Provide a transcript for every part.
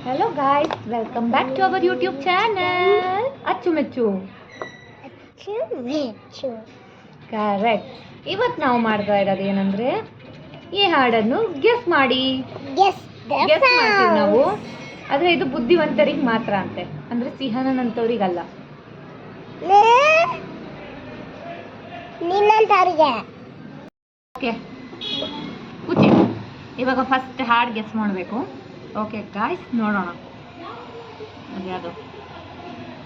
Hello guys, welcome back to our YouTube channel. ಅಚ್ಚುಮೆಚ್ಚು. Correct. ಇವತ್ತು ನಾವು ಮಾಡ್ತಾ ಇರೋದು ಏನಂದ್ರೆ ಈ ಹಾಡನ್ನು ಗೆಸ್ ಮಾಡಿ. ಗೆಸ್ ಮಾಡ್ತೀವಿ ನಾವು. ಆದ್ರೆ ಇದು ಬುದ್ಧಿವಂತರಿಗೆ ಮಾತ್ರ ಅಂತೆ, ಅಂದ್ರೆ ಸಿಂಹನಂತವರಿಗಲ್ಲ. ಓಕೆ, ಕೂತಿ. ಇವಾಗ ಫಸ್ಟ್ ಹಾಡ್ ಗೆಸ್ ಮಾಡಬೇಕು. ಓಕೆ ಗಾಯ್ಸ್, ನೋಡೋಣ. ಅದ್ಯಾವುದು?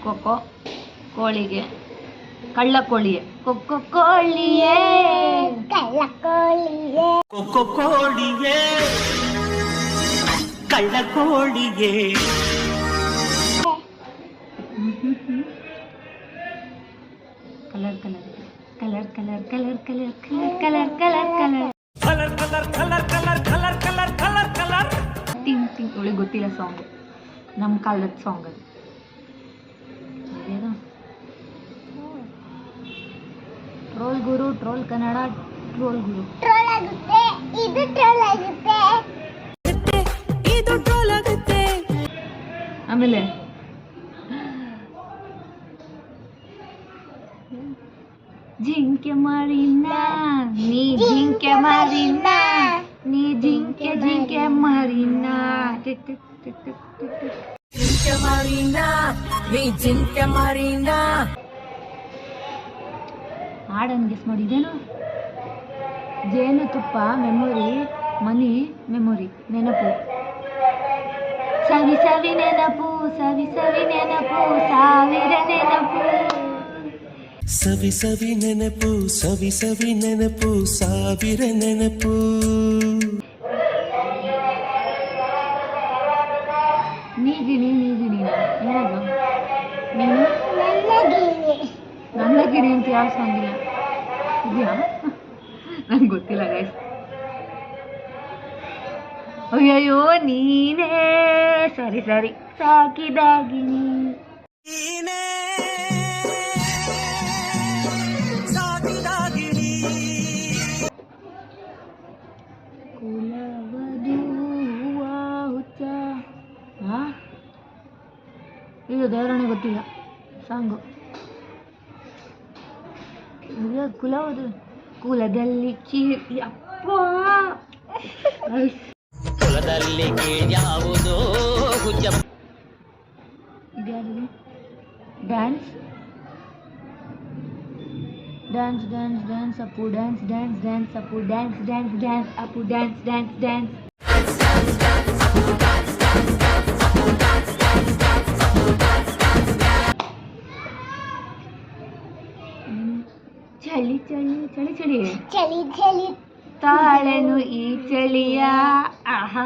ಕೊಕ್ಕೋ ಕೋಳಿಗೆ ಕಳ್ಳ ಕೋಳಿಯೇ, ಕೊಕ್ಕೋ ಕೋಳಿಯೇ ಕಳ್ಳ ಕೋಳಿಯೇ, ಕೊಕ್ಕೋ ಕೋಳಿಯೇ ಕಳ್ಳ ಕೋಳಿಯೇ. Colour colour colour colour colour colour colour colour colour colour colour colour colour colour colour colour colour. ತಿಂಗ್ ತಿಂಗ್ ಅವಳಿಗೆ ಗೊತ್ತಿಲ್ಲ ಸಾಂಗ್, ನಮ್ಮ ಕಾಲದ ಸಾಂಗ್ ಅದು. ಟ್ರೋಲ್ ಗುರು, ಟ್ರೋಲ್ ಕನ್ನಡ, ಟ್ರೋಲ್ ಗುರು. ಟ್ರೋಲ್ ಆಗುತ್ತೆ, ಇದು ಟ್ರೋಲ್ ಆಗುತ್ತೆ, ಇದು ಟ್ರೋಲ್ ಆಗುತ್ತೆ. ಆಮೇಲೆ ಜಿಂಕೆ ಮರಿನ ನೀ, ಜಿಂಕೆ ಮರಿನ ನೀ, ಜಿಂಕೆ ಜಿಂಕೆ ಮರಿನ, ಜಿಂಕೆ ಮರಿನ ನೀ, ಜಿಂಕೆ ಮರಿನ. ಹಾಡನ್ನು ಗೆಸ್ ಮಾಡಿದೇನು? ಜೇನುತುಪ್ಪ ಮೆಮೊರಿ, ಮನಿ ಮೆಮೊರಿ, ನೆನಪು, ಸವಿ ಸವಿ ನೆನಪು, ಸವಿ ಸವಿ ನೆನಪು, ಸಾವಿರ ನೆನಪು. ಸವಿ ಸವಿ ನೆನಪು, ಸವಿ ಸವಿ ನೆನಪು, ಸಾವಿರ ನೆನಪು. ನೀಗಿಣಿ ನೀಗಿಣಿ ಏನದು? ನೀನು ನನ್ನ ಗಿಣಿ ಅಂತ ಯಾವ ಸಾಂಗ್ ಇಲ್ಲ ಇದೆಯಾ? ನಂಗೆ ಗೊತ್ತಿಲ್ಲ ಗೈಸ್. ಅಯ್ಯಯ್ಯೋ ನೀನೇ, ಸರಿ ಸರಿ, ಸಾಕಿದಾಗಿನಿ. ಇದು ದೇವರಾಣೆ ಗೊತ್ತಿಲ್ಲ ಸಾಂಗು. ಕುಲವದು ಕುಲದಲ್ಲಿ ಕೀರ್ತಿ, ಅಪ್ಪ ಕುಲದಲ್ಲಿ ಯಾವುದು? ಇದ್ಯಾವುದು? Dance dance dance dance Appu, dance dance dance Appu, dance dance dance Appu, dance dance dance. ಚಳಿ ಚಳಿ ಚಳಿ ಚಳಿ ಚಳಿ ಚಳಿ ತಾಳೆನು ಈ ಚಳಿಯ, ಆಹಾ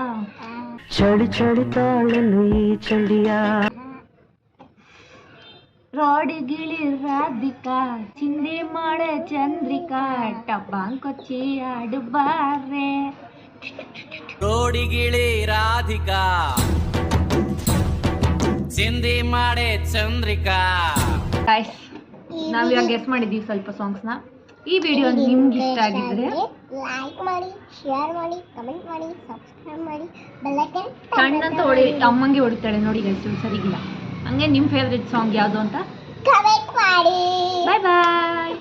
ಚಳಿ ಚಳಿ ತಾಳಲು ಈ ಚಳಿಯ. ರೋಡಿಗಿಳಿ ರಾಧಿಕಾ, ಚಿಂದಿ ಮಾಡೆ ಚಂದ್ರಿಕಾ, ಟಬ್ಬಾಂಕೊಚ್ಚಿ ಆಡು ಬಾರೆ. ರೋಡಿಗಿಳಿ ರಾಧಿಕಾ, ಚಿಂದಿ ಮಾಡೆ ಚಂದ್ರಿಕಾ. ನಾವ್ ಇವಾಗ ಗೆಸ್ ಮಾಡಿದ್ದೀವಿ ಸ್ವಲ್ಪ ಸಾಂಗ್ಸ್ನ. ಈ ವಿಡಿಯೋ ನಿಮ್ಗೆ ಇಷ್ಟ ಆಗಿದ್ರೆ ಲೈಕ್ ಮಾಡಿ, ಶೇರ್ ಮಾಡಿ, ಕಮೆಂಟ್ ಮಾಡಿ, ಸಬ್ಸ್ಕ್ರೈಬ್ ಮಾಡಿ, ಬೆಲ್ ಐಕಾನ್ ಸಣ್ಣಂತ ಹೊಡಿ, ಅಮ್ಮಂಗೆ ಹೊಡಿತಾಳೆ ನೋಡಿ ಗೈಸ್, ಸರಿಗಿಲ್ಲ. ಹಂಗೆ ನಿಮ್ಮ ಫೇವ್ರೆಟ್ ಸಾಂಗ್ ಯಾವುದು ಅಂತ ಕಮೆಂಟ್ ಮಾಡಿ. ಬಾಯ್ ಬಾಯ್.